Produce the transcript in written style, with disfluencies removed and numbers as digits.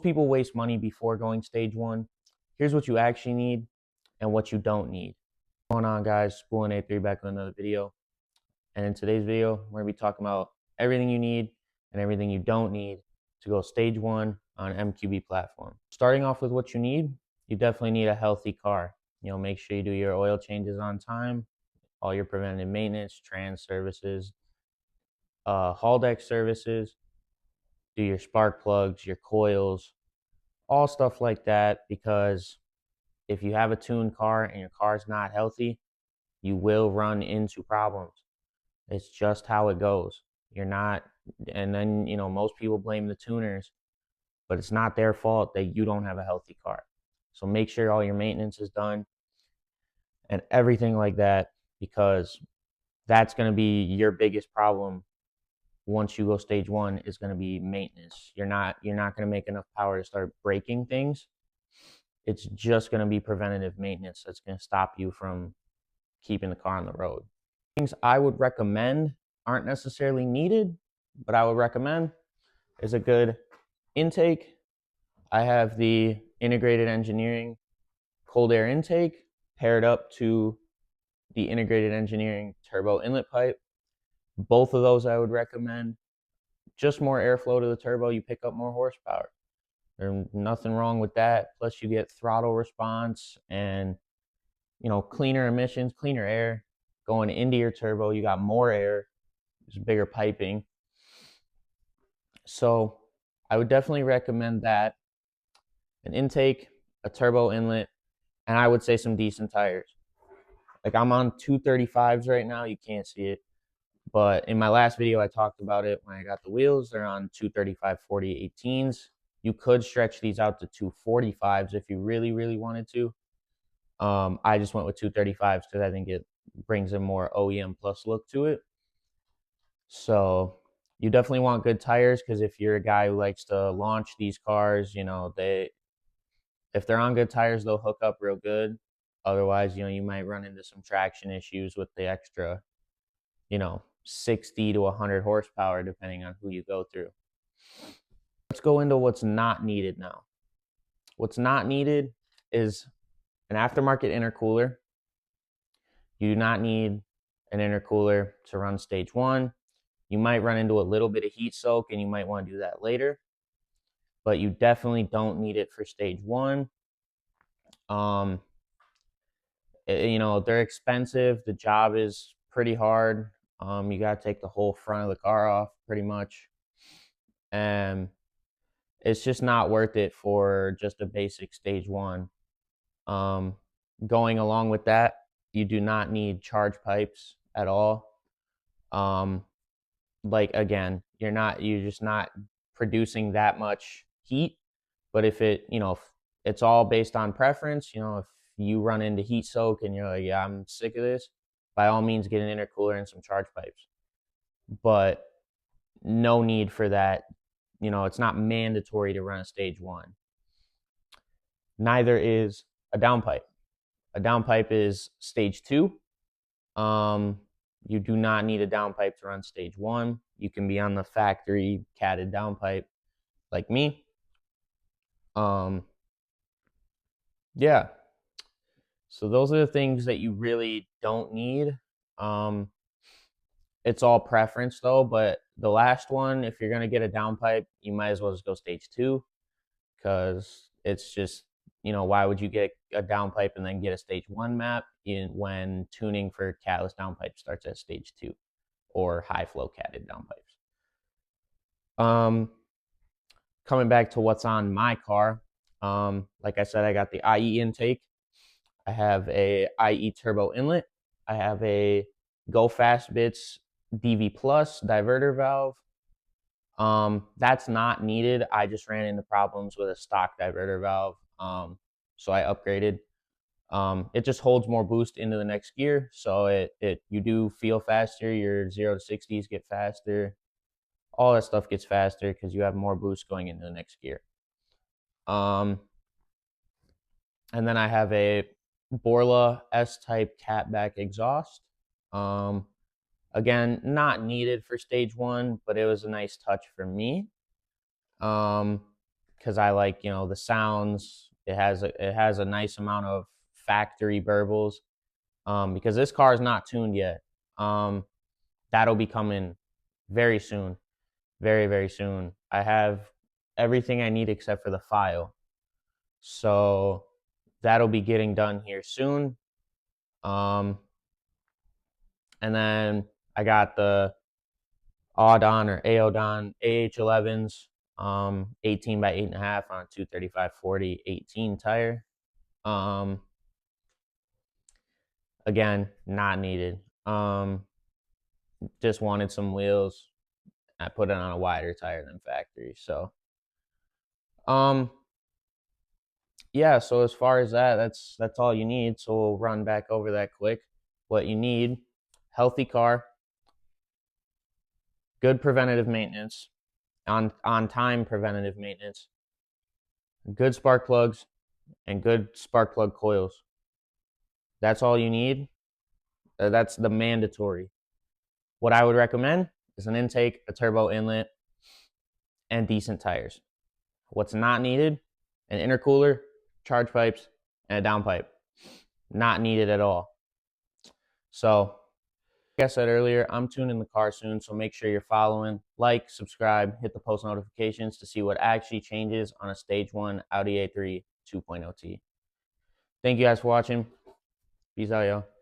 People waste money before going stage one. Here's what you actually need and what you don't need. What's going on, guys? Spoolin A3 back with another video. And in today's video, we're gonna be talking about everything you need and everything you don't need to go stage one on MQB platform. Starting off with what you need, you definitely need a healthy car. Make sure you do your oil changes on time, all your preventative maintenance, trans services, haul deck services, do your spark plugs, your coils, all stuff like that, because if you have a tuned car and your car's not healthy, you will run into problems. It's just how it goes. You're not, and then, most people blame the tuners, but it's not their fault that you don't have a healthy car. So make sure all your maintenance is done and everything like that, because that's going to be your biggest problem once you go stage one is going to be maintenance. You're not going to make enough power to start breaking things. It's just going to be preventative maintenance that's going to stop you from keeping the car on the road. Things I would recommend aren't necessarily needed, but I would recommend is a good intake. I have the integrated engineering cold air intake paired up to the integrated engineering turbo inlet pipe. Both of those I would recommend. Just more airflow to the turbo, you pick up more horsepower. There's nothing wrong with that. Plus you get throttle response and cleaner emissions, cleaner air going into your turbo. You got more air, there's bigger piping. So I would definitely recommend that. An intake, a turbo inlet, and I would say some decent tires. Like I'm on 235s right now. You can't see it, but in my last video I talked about it when I got the wheels. They're on 235 40 18s. You could stretch these out to 245s if you really, really wanted to. I just went with 235s because I think it brings a more OEM plus look to it. So you definitely want good tires, because if you're a guy who likes to launch these cars, if they're on good tires, they'll hook up real good. Otherwise, you might run into some traction issues with the extra, 60 to 100 horsepower, depending on who you go through. Let's go into what's not needed now. What's not needed is an aftermarket intercooler. You do not need an intercooler to run stage one. You might run into a little bit of heat soak and you might want to do that later, but you definitely don't need it for stage one. They're expensive. The job is pretty hard. You got to take the whole front of the car off pretty much. And it's just not worth it for just a basic stage one. Going along with that, you do not need charge pipes at all. Again, you're just not producing that much heat. But if it's all based on preference. If you run into heat soak and you're like, yeah, I'm sick of this, by all means get an intercooler and some charge pipes. But no need for that. It's not mandatory to run a stage one. Neither is a downpipe. A downpipe is stage two. You do not need a downpipe to run stage one. You can be on the factory catted downpipe like me. Yeah. So those are the things that you really don't need. It's all preference though, but the last one, if you're going to get a downpipe, you might as well just go stage two, because it's just, why would you get a downpipe and then get a stage one map when tuning for catless downpipe starts at stage two or high flow catted downpipes. Coming back to what's on my car, like I said, I got the IE intake. I have a IE turbo inlet. I have a Go Fast Bits DV Plus diverter valve. That's not needed. I just ran into problems with a stock diverter valve, so I upgraded. It just holds more boost into the next gear, so you do feel faster. Your 0 to 60s get faster. All that stuff gets faster because you have more boost going into the next gear. And then I have a Borla S-type catback exhaust. Again, not needed for stage one, but it was a nice touch for me. because I like, you know, the sounds. It has a nice amount of factory burbles. Because this car is not tuned yet. That'll be coming very soon, very very soon. I have everything I need except for the file, so that'll be getting done here soon. Um, and then I got the Audon or Aodon AH11s, 18 by 8.5 on a 235/40 18 tire. Um, Again, not needed. Just wanted some wheels. I put it on a wider tire than factory. So, um, yeah. So as far as that, that's all you need. So we'll run back over that quick. What you need: healthy car, good preventative maintenance, on time preventative maintenance, good spark plugs, and good spark plug coils. That's all you need. That's the mandatory. What I would recommend is an intake, a turbo inlet, and decent tires. What's not needed: an intercooler, charge pipes, and a downpipe. Not needed at all. So, like I said earlier, I'm tuning the car soon, so make sure you're following, like, subscribe, hit the post notifications to see what actually changes on a Stage 1 Audi A3 2.0T. Thank you guys for watching. Peace out, y'all.